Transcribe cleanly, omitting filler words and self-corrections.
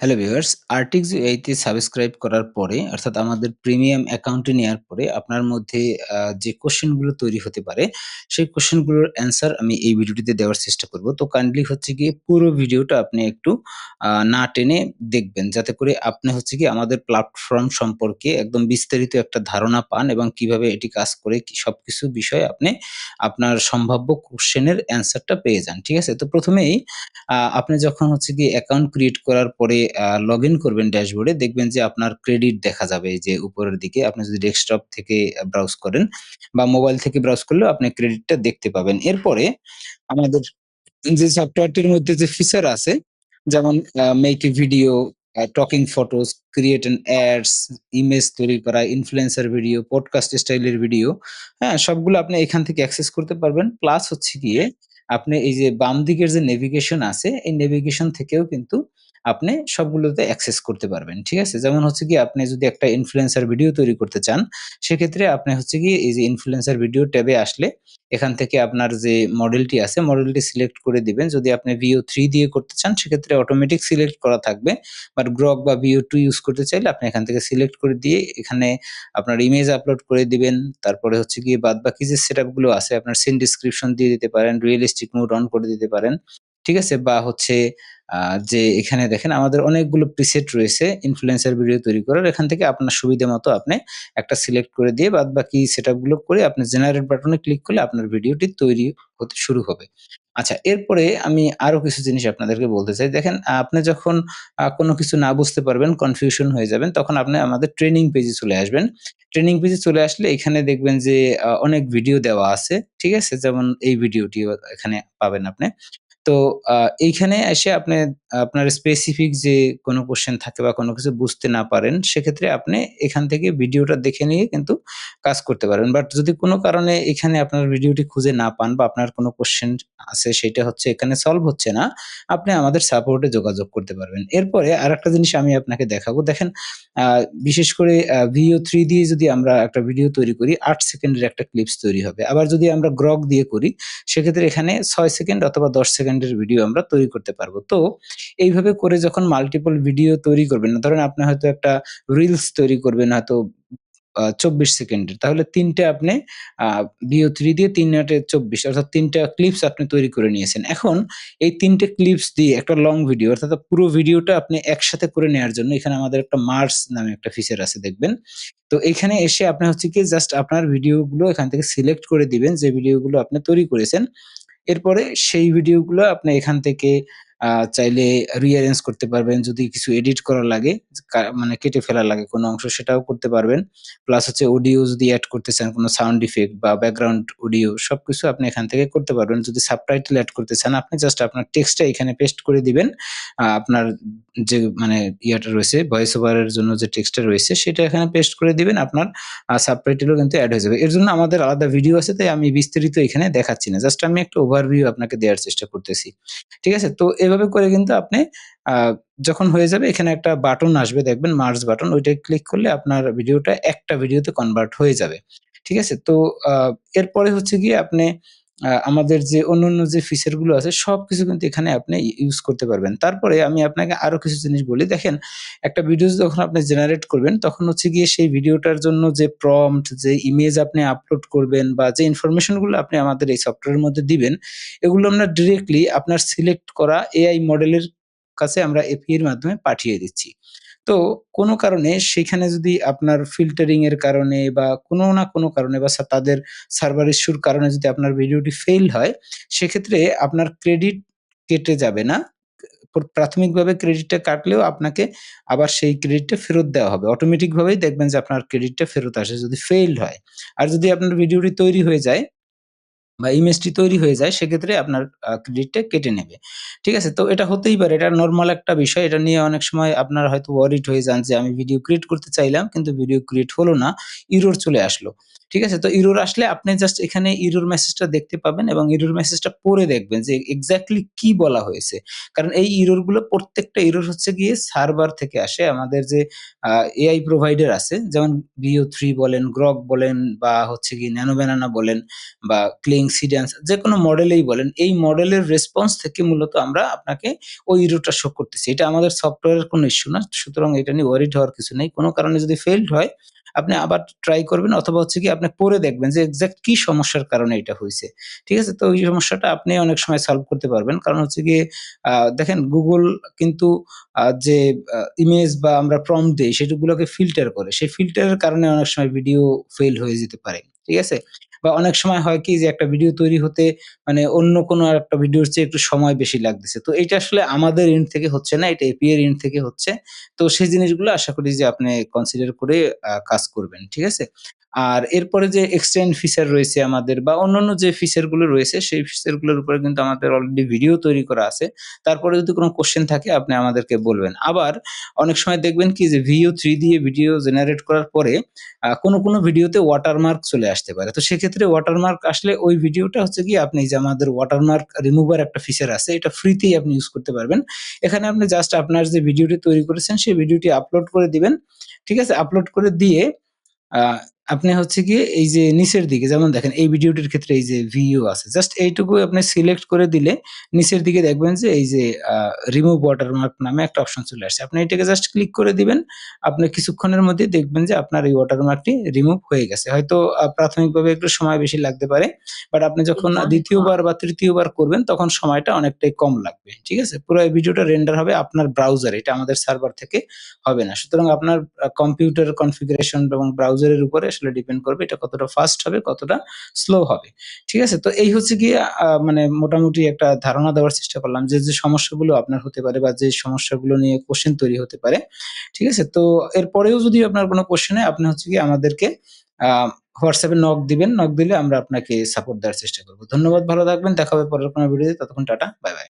Hello viewers, আর্টিক্স UI তে subscribe করার পরে অর্থাৎ আমাদের প্রিমিয়াম অ্যাকাউন্টে নেয়ার পরে আপনার মধ্যে যে কোয়েশ্চেন গুলো তৈরি হতে পারে, সেই কোয়েশ্চেন গুলোর অ্যান্সার আমি এই ভিডিওটিতে দেওয়ার চেষ্টা করব। তো কাইন্ডলি হচ্ছে গিয়ে পুরো ভিডিওটা আপনি একটু না টেনে দেখবেন। যাতে করে আপনি হচ্ছে গিয়ে আমাদের প্ল্যাটফর্ম সম্পর্কে একদম বিস্তারিত একটা ধারণা পান এবং কিভাবে এটি কাজ করে সবকিছু বিষয়ে আপনি আপনার সম্ভাব্য কোয়েশ্চেনের অ্যান্সারটা পেয়ে যান। ঠিক আছে? তো ১ম এই আপনি যখন হচ্ছে গিয়ে অ্যাকাউন্ট ক্রিয়েট করার পরে লগইন করবেন ড্যাশবোর্ডে দেখবেন যে আপনার ক্রেডিট দেখা যাবে এই যে উপরের দিকে। আপনি যদি ডেস্কটপ থেকে ব্রাউজ করেন বা মোবাইল থেকে ব্রাউজ করলেও আপনি ক্রেডিটটা দেখতে পাবেন। এরপরে আমাদের যে সফটওয়্যারটির মধ্যে যে ফিচার আছে যেমন make a video, talking photos, create an ads, image তৈরি করা, ইনফ্লুয়েন্সার ভিডিও, পডকাস্ট স্টাইলের ভিডিও, হ্যাঁ? সবগুলো আপনি এখান থেকে অ্যাক্সেস করতে পারবেন। প্লাস হচ্ছে গিয়ে আপনি এই যে বাম দিকের যে নেভিগেশন আছে, এই নেভিগেশন থেকেও কিন্তু আপনি সবগুলোতে অ্যাক্সেস করতে পারবেন। ঠিক আছে? যেমন হচ্ছে গিয়ে আপনি যদি একটা ইনফ্লুয়েন্সার ভিডিও তৈরি করতে চান, সেক্ষেত্রে আপনি হচ্ছে গিয়ে এই যে ইনফ্লুয়েন্সার ভিডিও ট্যাবে আসলে এখান থেকে আপনার যে মডেলটি আছে, মডেলটি সিলেক্ট করে দিবেন। যদি আপনি Veo 3 দিয়ে করতে চান, সেক্ষেত্রে অটোমেটিক সিলেক্ট করা থাকবে। বাট Grok বা Veo 2 ইউজ করতে চাইলে আপনি এখান থেকে সিলেক্ট করে দিয়ে এখানে আপনার ইমেজ আপলোড করে দিবেন। তারপরে হচ্ছে গিয়ে বাদবাকি যে সেটআপ গুলো আছে আপনার সিন ডেসক্রিপশন দিয়ে দিতে পারেন, রিয়ালিস্টিক মোড অন করে দিতে পারেন। ঠিক আছে? বা হচ্ছে আ যে এখানে দেখেন আমাদের অনেকগুলো প্রিসেট রয়েছে ইনফ্লুয়েন্সার ভিডিও তৈরি করার। এখান থেকে আপনার সুবিধা মতো আপনি একটা সিলেক্ট করে দিয়ে বাদবাকি সেটআপ গুলো করে আপনি জেনারেট বাটনে ক্লিক করলে আপনার ভিডিওটি তৈরি হতে শুরু হবে। আচ্ছা, এরপরে আমি আরো কিছু জিনিস আপনাদেরকে বলতে চাই। দেখেন আপনি যখন কোনো কিছু না বুঝতে পারবেন, কনফিউশন হয়ে যাবেন, তখন আপনি আমাদের ট্রেনিং পেজে চলে আসবেন। ট্রেনিং পেজে চলে আসলে এখানে দেখবেন যে অনেক ভিডিও দেওয়া আছে। ঠিক আছে? যেমন এই ভিডিওটিও এখানে পাবেন আপনি। তো আ এইখানে এসে আপনি আপনার স্পেসিফিক যে কোনো কোয়েশ্চেন থাকে বা কোনো কিছু বুঝতে না পারেন, সেক্ষেত্রে আপনি এখান থেকে ভিডিওটা দেখে নিয়ে কিন্তু কাজ করতে পারবেন। বাট যদি কোনো কারণে এখানে আপনার ভিডিওটি খুঁজে না পান বা আপনার কোনো কোয়েশ্চেন আছে সেটা হচ্ছে এখানে সলভ হচ্ছে না, আপনি আমাদের সাপোর্টে যোগাযোগ করতে পারবেন। এরপরে আরেকটা জিনিস আমি আপনাকে দেখাবো। দেখেন আ বিশেষ করে Veo 3 দিয়ে যদি আমরা একটা ভিডিও তৈরি করি, ৮ সেকেন্ডের একটা ক্লিপস তৈরি হবে। আবার যদি আমরা Grok দিয়ে করি সেক্ষেত্রে এখানে ৬ সেকেন্ড অথবা ১০ সেকেন্ডের ভিডিও আমরা তৈরি করতে পারবো। তো এইভাবে করে যখন মাল্টিপল ভিডিও তৈরি করবেন, ধরেন আপনি হয়তো একটা রিলস তৈরি করবেন হয়তো ২৪ সেকেন্ডের। তাহলে ৩ টে আপনি আ Veo 3 দিয়ে ৩ আটে ২৪ অর্থাৎ ৩ টা ক্লিপস আপনি তৈরি করে নিয়েছেন। এখন এই ৩ টে ক্লিপস দিয়ে একটা লং ভিডিও অর্থাৎ পুরো ভিডিওটা আপনি একসাথে করে নেয়ার জন্য এখানে আমাদের একটা মার্জ নামে একটা ফিচার আছে দেখবেন। তো এইখানে এসে আপনি হচ্ছে কি জাস্ট আপনার ভিডিওগুলো এখান থেকে সিলেক্ট করে দিবেন যে ভিডিওগুলো আপনি তৈরি করেছেন। এরপরে সেই ভিডিওগুলো আপনি এখান থেকে চাইলে rearrange করতে পারবেন। যদি কিছু এডিট করা লাগে, মানে কেটে ফেলা লাগে কোনো অংশ সেটাও করতে পারবেন। প্লাস হচ্ছে অডিও যদি এড করতে চান কোনো সাউন্ড ইফেক্ট বা ব্যাকগ্রাউন্ড অডিও সবকিছু আপনি এখান থেকে করতে পারবেন। যদি সাবটাইটেল এড করতে চান আপনি জাস্ট আপনার টেক্সটটা এখানে পেস্ট করে দিবেন। আপনার যে মানে ইয়েটা রয়েছে ভয়েস ওভার এর জন্য যে টেক্সটটা রয়েছে সেটা এখানে পেস্ট করে দিবেন। আপনার সাবটাইটেলও কিন্তু এড হয়ে যাবে। এর জন্য আমাদের আলাদা ভিডিও আছে তাই আমি বিস্তারিত এখানে দেখাচ্ছি না। জাস্ট আমি একটা ওভারভিউ আপনাকে দেওয়ার চেষ্টা করতেছি। ঠিক আছে? তো এভাবে করে কিন্তু আপনি আ যখন হয়ে যাবে এখানে একটা বাটন আসবে দেখবেন মার্জ বাটন ওইটায় ক্লিক করলে আপনার ভিডিওটা একটা ভিডিওতে কনভার্ট হয়ে যাবে। ঠিক আছে? তো আ এরপরে হচ্ছে গিয়ে আপনি আমাদের যে অন্যান্য যে ফিচার গুলো আছে সবকিছু কিন্তু এখানে আপনি ইউজ করতে পারবেন। তারপরে আমি আপনাকে আরো কিছু জিনিস বলি। দেখেন একটা ভিডিও যখন আপনি জেনারেট করবেন তখন হচ্ছে গিয়ে সেই ভিডিওটার জন্য যে প্রম্পট, যে ইমেজ আপনি আপলোড করবেন বা যে ইনফরমেশন গুলো আপনি আমাদের এই সফটওয়্যারের মধ্যে দিবেন, এগুলো আমরা ডিরেক্টলি আপনার সিলেক্ট করা এআই মডেলের কাছে আমরা এপিআই এর মাধ্যমে পাঠিয়ে দিচ্ছি। তো কোনো কারণে সেখানে যদি আপনার ফিল্টারিং এর কারণে বা কোনো না কোনো কারণে বা তাদের সার্ভার ইস্যুর কারণে যদি আপনার ভিডিওটি ফেইল হয়, সেক্ষেত্রে আপনার ক্রেডিট কেটে যাবে না। প্রাথমিকভাবে ক্রেডিটটা কাটলেও আপনাকে আবার সেই ক্রেডিটটা ফেরত দেওয়া হবে। অটোমেটিক ভাবেই দেখবেন যে আপনার ক্রেডিটটা ফেরত আসে যদি ফেইলড হয়। আর যদি আপনার ভিডিওটি তৈরি হয়ে যায় বা ইমেজটি তৈরি হয়ে যায় সেক্ষেত্রে আপনার ক্রেডিটটা কেটে নেবে। ঠিক আছে? তো এটা হতেই পারে। এটা নরমাল একটা বিষয়। এটা নিয়ে অনেক সময় আপনারা হয়তো ওয়ারিড হয়ে যান যে আমি ভিডিও ক্রিয়েট করতে চাইলাম কিন্তু ভিডিও ক্রিয়েট হলো না। এরর চলে আসলো। ঠিক আছে? তো এরর আসলে আপনি জাস্ট এখানে এরর মেসেজটা দেখতে পাবেন এবং এরর মেসেজটা পড়ে দেখবেন যে এক্সাক্টলি কি বলা হয়েছে। কারণ এই এরর গুলো প্রত্যেকটা এরর হচ্ছে গিয়ে সার্ভার থেকে আসে। আমাদের যে আ এআই প্রোভাইডার আছে যেমন Veo 3 বলেন, Grok বলেন বা হচ্ছে গিয়ে Nano Banana বলেন বা ক্লিং কোডিং, সি ডান্স যেকোনো মডেলেই বলেন, এই মডেলের রেসপন্স থেকে মূলত আমরা আপনাকে ওই এররটা শো করতেছি। এটা আমাদের সফটওয়্যারের কোনো ইস্যু না। সুতরাং এটা নিয়ে ওয়ারিড হওয়ার কিছু নেই। কোনো কারণে যদি ফেইলড হয়, আপনি আবার ট্রাই করবেন অথবা হচ্ছে গিয়ে আপনি পড়ে দেখবেন যে এক্সাক্ট কি সমস্যার কারণে এটা হইছে। ঠিক আছে? তো ওই সমস্যাটা আপনি অনেক সময় সলভ করতে পারবেন। কারণ হচ্ছে গিয়ে দেখেন Google কিন্তু যে ইমেজ বা আমরা প্রম্পট দেই সেগুলোকে ফিল্টার করে। সেই ফিল্টারের কারণে অনেক সময় ভিডিও ফেইল হয়ে যেতে পারে। ঠিক আছে? বা অনেক সময় হয় কি যে একটা ভিডিও তৈরি হতে মানে অন্য কোনো আরেকটা ভিডিওর চেয়ে একটু সময় বেশি লাগতেছে। তো এইটা আসলে আমাদের এন্ড থেকে হচ্ছে না, এটা এপিআই এর এন্ড থেকে হচ্ছে। তো সেই জিনিসগুলো আশা করি যে আপনি কনসিডার করে কাজ করবেন। ঠিক আছে? আর এরপরে যে এক্সটেন্ড ফিচার রয়েছে আমাদের বা অন্যান্য যে ফিচার গুলো রয়েছে সেই ফিচার গুলোর উপরে কিন্তু আমাদের অলরেডি ভিডিও তৈরি করা আছে। তারপরে যদি কোনো কোয়েশ্চেন থাকে আপনি আমাদেরকে বলবেন। আবার অনেক সময় দেখবেন কি যে ভিও 3 দিয়ে ভিডিও জেনারেট করার পরে কোনো ভিডিওতে ওয়াটারমার্ক চলে আসতে পারে। তো সেক্ষেত্রে ওয়াটারমার্ক আসলে ওই ভিডিওটা হচ্ছে গিয়ে আপনি যে আমাদের ওয়াটারমার্ক রিমুভার একটা ফিচার আছে, এটা ফ্রিতেই আপনি ইউজ করতে পারবেন। এখানে আপনি জাস্ট আপনার যে ভিডিওটি তৈরি করেছেন সেই ভিডিওটি আপলোড করে দিবেন। ঠিক আছে? আপলোড করে দিয়ে আ আপনি হচ্ছে গিয়ে এই যে নিচের দিকে যেমন দেখেন এই ভিডিওটির ক্ষেত্রে এই যে ভিউ আছে। জাস্ট এইটুকু আপনি সিলেক্ট করে দিলে নিচের দিকে দেখবেন যে এই যে আ রিমুভ ওয়াটারমার্ক নামে একটা অপশন চলে আসছে। আপনি এটাকে জাস্ট ক্লিক করে দিবেন। আপনি কিছুক্ষণের মধ্যেই দেখবেন যে আপনার এই ওয়াটারমার্কটি রিমুভ হয়ে গেছে। হয়তো প্রাথমিকভাবে একটু সময় বেশি লাগতে পারে। বাট আপনি যখন দ্বিতীয় বার বা তৃতীয় বার করবেন তখন সময়টা অনেকটাই কম লাগবে। ঠিক আছে? পুরো এই ভিডিওটা রেন্ডার হবে আপনার ব্রাউজারে। এটা আমাদের সার্ভার থেকে হবে না। সুতরাং আপনার কম্পিউটার কনফিগারেশন এবং ব্রাউজারের উপরে আসলে ডিপেন্ড করবে এটা কতটা ফাস্ট হবে, কতটা স্লো হবে। ঠিক আছে? তো এই হচ্ছে গিয়ে মানে মোটামুটি একটা ধারণা দেওয়ার চেষ্টা করলাম যে সমস্যাগুলো আপনার হতে পারে বা যে সমস্যাগুলো নিয়ে কোয়েশ্চেন তৈরি হতে পারে। ঠিক আছে? তো এরপরেও যদি আপনার কোনো কোয়েশ্চেন হয় আপনি হচ্ছে গিয়ে আমাদেরকে আ WhatsApp এ নক দিবেন। নক দিলে আমরা আপনাকে সাপোর্ট দেওয়ার চেষ্টা করব। ধন্যবাদ, ভালো থাকবেন। দেখা হবে পরের কোনো ভিডিওতে। ততক্ষণ টাটা। By, by.